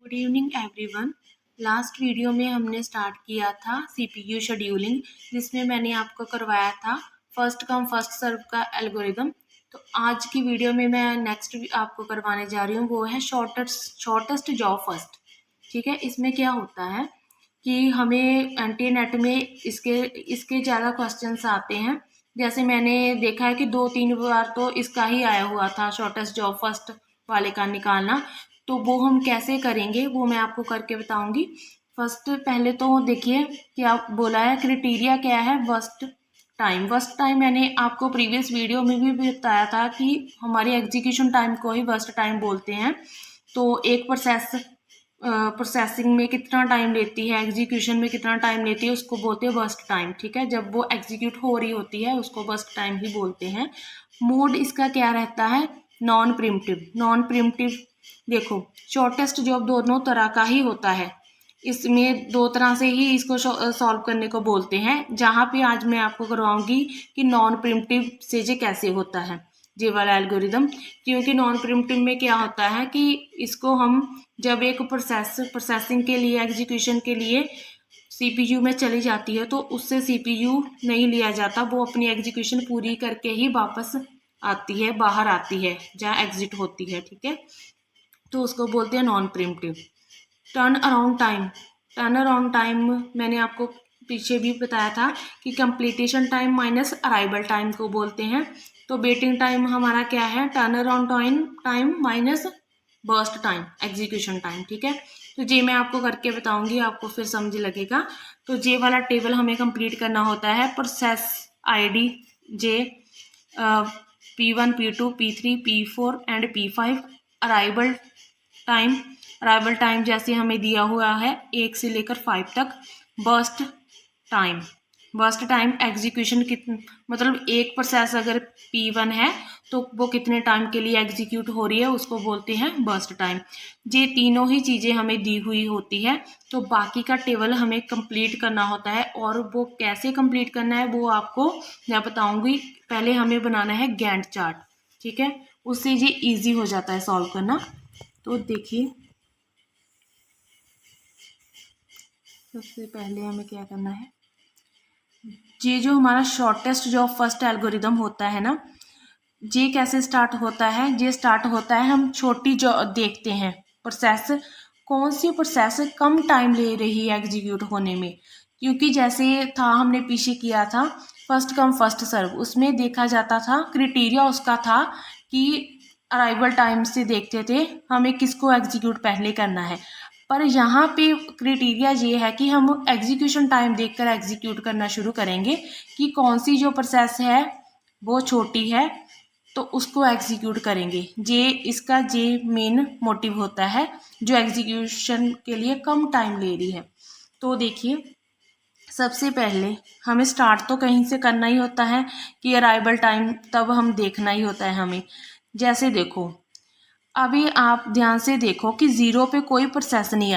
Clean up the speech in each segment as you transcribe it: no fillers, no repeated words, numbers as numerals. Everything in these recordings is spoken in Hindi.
Good evening everyone. Last video में हमने स्टार्ट किया था सीपीयू शेड्यूलिंग, जिसमें मैंने आपको करवाया था फर्स्ट कम फर्स्ट सर्व का एल्गोरिदम। तो आज की वीडियो में मैं नेक्स्ट आपको करवाने जा रही हूँ, वो है शॉर्टेस्ट जॉब फर्स्ट। ठीक है, इसमें क्या होता है कि हमें एंटीनेट में इसके ज़्यादा क्वेश्चंस आते हैं। जैसे मैंने देखा है कि 2-3 बार तो इसका ही आया हुआ था, शॉर्टेस्ट जॉब फर्स्ट वाले का निकालना। तो वो हम कैसे करेंगे वो मैं आपको करके बताऊंगी। फर्स्ट पहले तो देखिए क्या बोला है, क्राइटेरिया क्या है, वर्स्ट टाइम मैंने आपको प्रीवियस वीडियो में भी बताया था कि हमारे एग्जीक्यूशन टाइम को ही वर्स्ट टाइम बोलते हैं। तो एक प्रोसेसिंग में कितना टाइम लेती है, एग्जीक्यूशन में कितना टाइम लेती है, उसको बोलते हैं वर्स्ट टाइम। ठीक है, जब वो एग्जीक्यूट हो रही होती है उसको वर्स्ट टाइम ही बोलते हैं। मोड इसका क्या रहता है, नॉन प्रिम्प्टिव। देखो शॉर्टेस्ट जॉब दोनों तरह का ही होता है, इसमें दो तरह से ही इसको सॉल्व करने को बोलते हैं। जहाँ पे आज मैं आपको करवाऊंगी कि नॉन प्रिम्प्टिव से ये कैसे होता है ये वाला एल्गोरिदम। क्योंकि नॉन प्रिम्प्टिव में क्या होता है कि इसको हम जब एक प्रोसेसिंग के लिए, एग्जीक्यूशन के लिए सीपीयू में चली जाती है तो उससे सीपीयू नहीं लिया जाता, वो अपनी एग्जीक्यूशन पूरी करके ही वापस आती है, बाहर आती है जहाँ एग्जिट होती है। ठीक है, तो उसको बोलते हैं नॉन प्रिम्प्टिव। टर्न अराउंड टाइम मैंने आपको पीछे भी बताया था कि completion time minus arrival time को बोलते हैं। तो वेटिंग टाइम हमारा क्या है, turn around time minus burst time, execution time. ठीक है, तो ये मैं आपको करके बताऊंगी, आपको फिर समझ लगेगा। तो ये वाला टेबल हमें कंप्लीट करना होता है। Process ID J P1, P2, P3, P4 and P5। Arrival time जैसे हमें दिया हुआ है 1 से लेकर 5 तक। बर्स्ट टाइम एग्जीक्यूशन मतलब एक प्रोसेस अगर P1 है तो वो कितने टाइम के लिए एग्जीक्यूट हो रही है उसको बोलते हैं बर्स्ट टाइम। ये तीनों ही चीज़ें हमें दी हुई होती है, तो बाकी का टेबल हमें कंप्लीट करना होता है। और वो कैसे कंप्लीट करना है वो आपको मैं बताऊंगी। पहले हमें बनाना है गैंट चार्ट। ठीक है, उससे ये ईजी हो जाता है सॉल्व करना। तो देखिए सबसे पहले हमें क्या करना है, ये जो हमारा शॉर्टेस्ट जॉब फर्स्ट एल्गोरिदम होता है ना, ये कैसे स्टार्ट होता है, ये स्टार्ट होता है हम छोटी जो देखते हैं प्रोसेस, कौन सी प्रोसेस कम टाइम ले रही है एग्जीक्यूट होने में। क्योंकि जैसे था हमने पीछे किया था फर्स्ट कम फर्स्ट सर्व, उसमें देखा जाता था, क्राइटेरिया उसका था कि अराइवल टाइम से देखते थे हमें किसको एग्जीक्यूट पहले करना है। पर यहाँ पे क्राइटेरिया ये है कि हम एग्जीक्यूशन टाइम देखकर एग्जीक्यूट करना शुरू करेंगे कि कौन सी जो प्रोसेस है वो छोटी है तो उसको एग्जीक्यूट करेंगे। ये इसका ये मेन मोटिव होता है जो एग्जीक्यूशन के लिए कम टाइम ले रही है। तो देखिए सबसे पहले हमें स्टार्ट तो कहीं से करना ही होता है कि अराइवल टाइम तब हम देखना ही होता है हमें। जैसे देखो अभी आप ध्यान से देखो कि ज़ीरो पे कोई प्रोसेस नहीं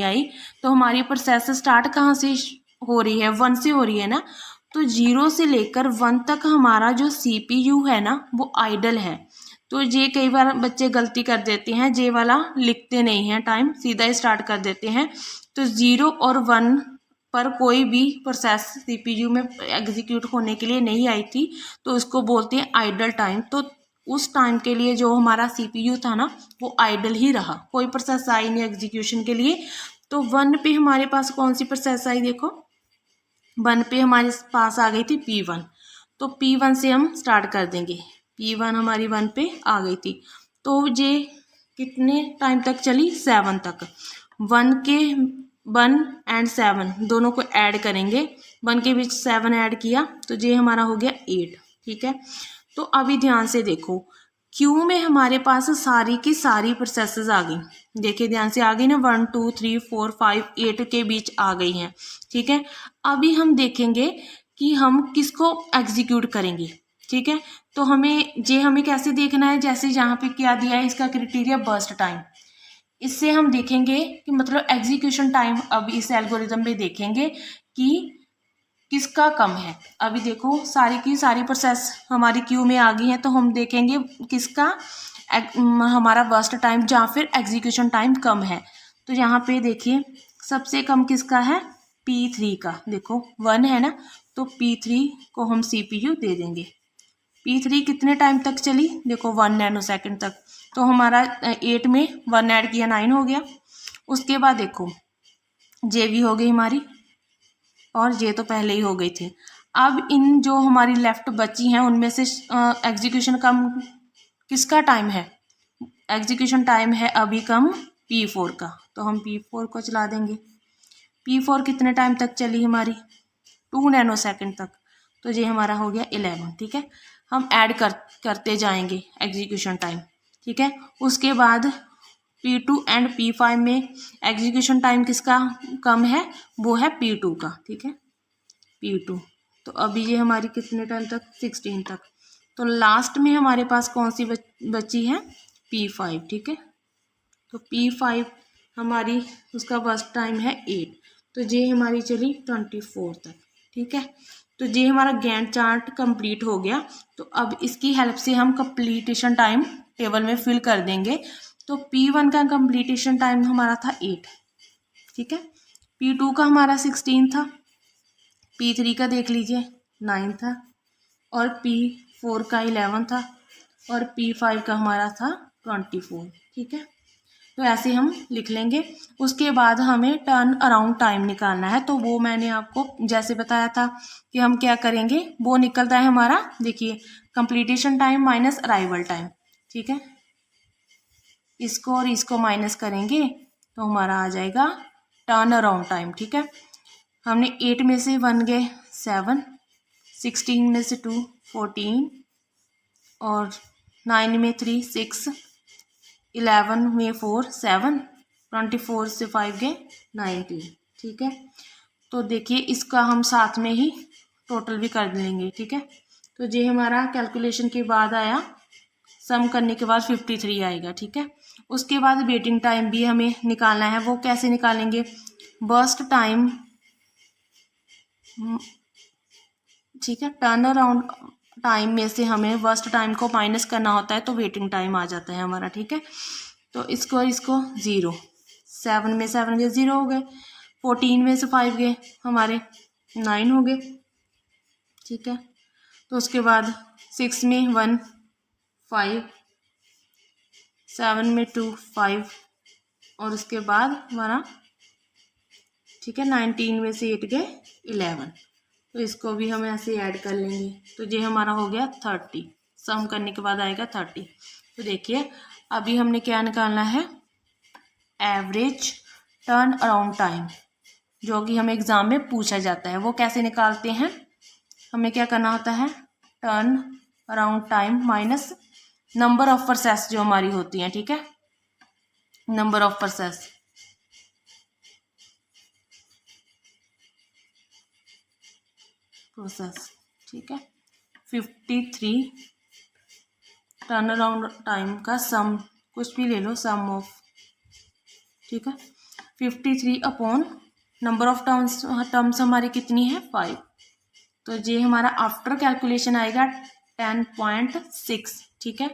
आई, तो हमारी प्रोसेस स्टार्ट कहाँ से हो रही है, 1 से हो रही है ना। तो 0 से लेकर 1 तक हमारा जो CPU है ना वो आइडल है। तो ये कई बार बच्चे गलती कर देते हैं, ये वाला लिखते नहीं हैं, टाइम सीधा स्टार्ट कर देते हैं। तो 0 और 1 पर कोई भी प्रोसेस CPU में एग्जीक्यूट होने के लिए नहीं आई थी, तो उसको बोलते हैं आइडल टाइम। तो उस टाइम के लिए जो हमारा CPU था ना वो आइडल ही रहा, कोई प्रोसेस आई नहीं एग्जीक्यूशन के लिए। तो 1 पे हमारे पास कौन सी प्रोसेस आई, देखो 1 पे हमारे पास आ गई थी P1। तो P1 से हम स्टार्ट कर देंगे। P1 हमारी 1 पे आ गई थी, तो ये कितने टाइम तक चली, 7 तक। 1 एंड 7 दोनों को ऐड करेंगे, 1 के बीच 7 ऐड किया तो ये हमारा हो गया 8। ठीक है, तो अभी ध्यान से देखो क्यू में हमारे पास सारी की सारी प्रोसेसेस आ गई। देखिए ध्यान से आ गई ना, 1 2 3 4 5 8 के बीच आ गई हैं। ठीक है, अभी हम देखेंगे कि हम किसको एग्जीक्यूट करेंगे। ठीक है, तो हमें कैसे देखना है, जैसे यहाँ पे क्या दिया है इसका क्राइटेरिया बर्स्ट टाइम। इससे हम देखेंगे कि मतलब एग्जीक्यूशन टाइम अब इस एल्गोरिदम में देखेंगे कि किसका कम है। अभी देखो सारी की सारी प्रोसेस हमारी क्यू में आ गई है, तो हम देखेंगे किसका हमारा वर्स्ट टाइम या फिर एग्जीक्यूशन टाइम कम है। तो यहाँ पे देखिए सबसे कम किसका है, P3 का। देखो 1 है ना, तो P3 को हम CPU दे देंगे। P3 कितने टाइम तक चली, देखो 1 नैनो सेकेंड तक। तो हमारा 8 में 1 ऐड किया 9 हो गया। उसके बाद देखो J भी हो गई हमारी, और J तो पहले ही हो गई थी। अब इन जो हमारी लेफ्ट बची हैं उनमें से एग्जीक्यूशन कम किसका टाइम है, एग्जीक्यूशन टाइम है अभी कम P4 का। तो हम P4 को चला देंगे। P4 कितने टाइम तक चली हमारी, 2 नैनो सेकेंड तक। तो ये हमारा हो गया 11। ठीक है, हम ऐड करते जाएंगे एग्जीक्यूशन टाइम। ठीक है, उसके बाद P2 एंड P5 में एग्जीक्यूशन टाइम किसका कम है, वो है P2 का। ठीक है, P2। तो अभी ये हमारी कितने टाइम तक, 16 तक। तो लास्ट में हमारे पास कौन सी बची है, P5। ठीक है, तो P5 हमारी उसका वर्स्ट टाइम है 8। तो ये हमारी चली 24 तक। ठीक है, तो ये हमारा गैंट चार्ट कंप्लीट हो गया। तो अब इसकी हेल्प से हम कंप्लीटेशन टाइम टेबल में फिल कर देंगे। तो P1 का कंप्लीटेशन टाइम हमारा था 8। ठीक है, P2 का हमारा 16 था, P3 का देख लीजिए 9 था, और P4 का 11 था, और P5 का हमारा था 24। ठीक है, तो ऐसे हम लिख लेंगे। उसके बाद हमें टर्न अराउंड टाइम निकालना है। तो वो मैंने आपको जैसे बताया था कि हम क्या करेंगे, वो निकलता है हमारा, देखिए completion time minus arrival time. ठीक है, इसको और इसको माइनस करेंगे तो हमारा आ जाएगा टर्न अराउंड टाइम। ठीक है, हमने 8 में से 1 गए 7, 16 में से 2 14, और 9 में 3 6, 11 में 4 7, 24 से 5 गए 19। ठीक है, तो देखिए इसका हम साथ में ही टोटल भी कर लेंगे। ठीक है, तो ये हमारा कैलकुलेशन के बाद आया, सम करने के बाद 53 आएगा। ठीक है, उसके बाद वेटिंग टाइम भी हमें निकालना है। वो कैसे निकालेंगे, बर्स्ट टाइम, ठीक है, टर्न अराउंड टाइम में से हमें वर्स्ट टाइम को माइनस करना होता है, तो वेटिंग टाइम आ जाता है हमारा। ठीक है, तो इसको 0, 7 में 7 गए 0 हो गए, 14 में से 5 गए हमारे 9 हो गए। ठीक है, तो उसके बाद 6 में 1 5, 7 में 2 5, और उसके बाद हमारा, ठीक है, 19 में से 8 गए 11। तो इसको भी हम ऐसे ऐड कर लेंगे। तो ये हमारा हो गया 30। सम करने के बाद आएगा 30। तो देखिए अभी हमने क्या निकालना है, एवरेज टर्न अराउंड टाइम, जो कि हमें एग्जाम में पूछा जाता है। वो कैसे निकालते हैं, हमें क्या करना होता है, turn around time minus number of process जो हमारी होती हैं। ठीक है, नंबर ऑफ प्रोसेस, ठीक है, 53 टर्न अराउंड टाइम का सम, कुछ भी ले लो, सम ऑफ, ठीक है, 53 अपॉन नंबर ऑफ टर्म्स हमारी कितनी है 5। तो ये हमारा आफ्टर कैलकुलेशन आएगा 10.6। ठीक है,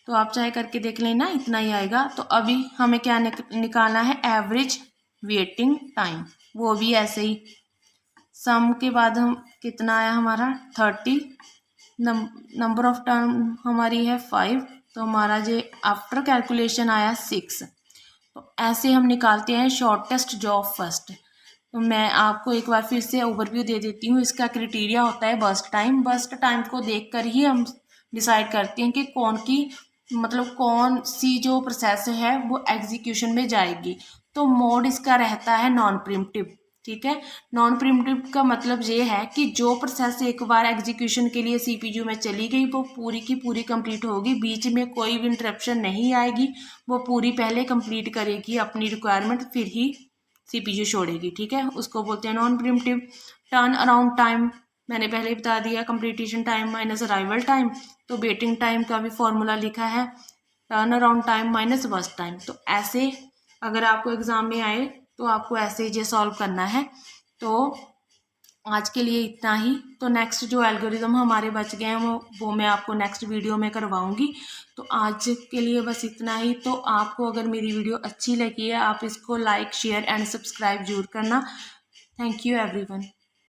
तो आप चाहे करके देख लेना, इतना ही आएगा। तो अभी हमें क्या निकालना है, एवरेज वेटिंग टाइम, वो भी ऐसे ही सम के बाद हम कितना आया हमारा 30, नंबर ऑफ टर्म हमारी है 5, तो हमारा जो आफ्टर कैलकुलेशन आया 6। तो ऐसे हम निकालते हैं शॉर्टेस्ट जॉब फर्स्ट। तो मैं आपको एक बार फिर से ओवरव्यू दे देती हूँ। इसका क्राइटेरिया होता है बर्स्ट टाइम। बर्स्ट टाइम को देखकर ही हम डिसाइड करते हैं कि कौन सी जो प्रोसेस है वो एग्जीक्यूशन में जाएगी। तो मोड इसका रहता है नॉन प्रीम्प्टिव। ठीक है, नॉन प्रीम्प्टिव का मतलब ये है कि जो प्रोसेस एक बार एग्जीक्यूशन के लिए सीपीयू में चली गई वो पूरी की पूरी कंप्लीट होगी, बीच में कोई भी इंटरप्शन नहीं आएगी। वो पूरी पहले कंप्लीट करेगी अपनी रिक्वायरमेंट, फिर ही सीपीयू छोड़ेगी। ठीक है, उसको बोलते हैं नॉन प्रीम्प्टिव। टर्न अराउंड टाइम मैंने पहले ही बता दिया, completion time minus arrival time. तो वेटिंग टाइम का भी फॉर्मूला लिखा है, turn around time minus worst time. तो ऐसे अगर आपको एग्जाम में आए तो आपको ऐसे ही सॉल्व करना है। तो आज के लिए इतना ही। तो नेक्स्ट जो एल्गोरिदम हमारे बच गए हैं वो मैं आपको नेक्स्ट वीडियो में करवाऊंगी। तो आज के लिए बस इतना ही। तो आपको अगर मेरी वीडियो अच्छी लगी है आप इसको लाइक शेयर एंड सब्सक्राइब जरूर करना। Thank you everyone.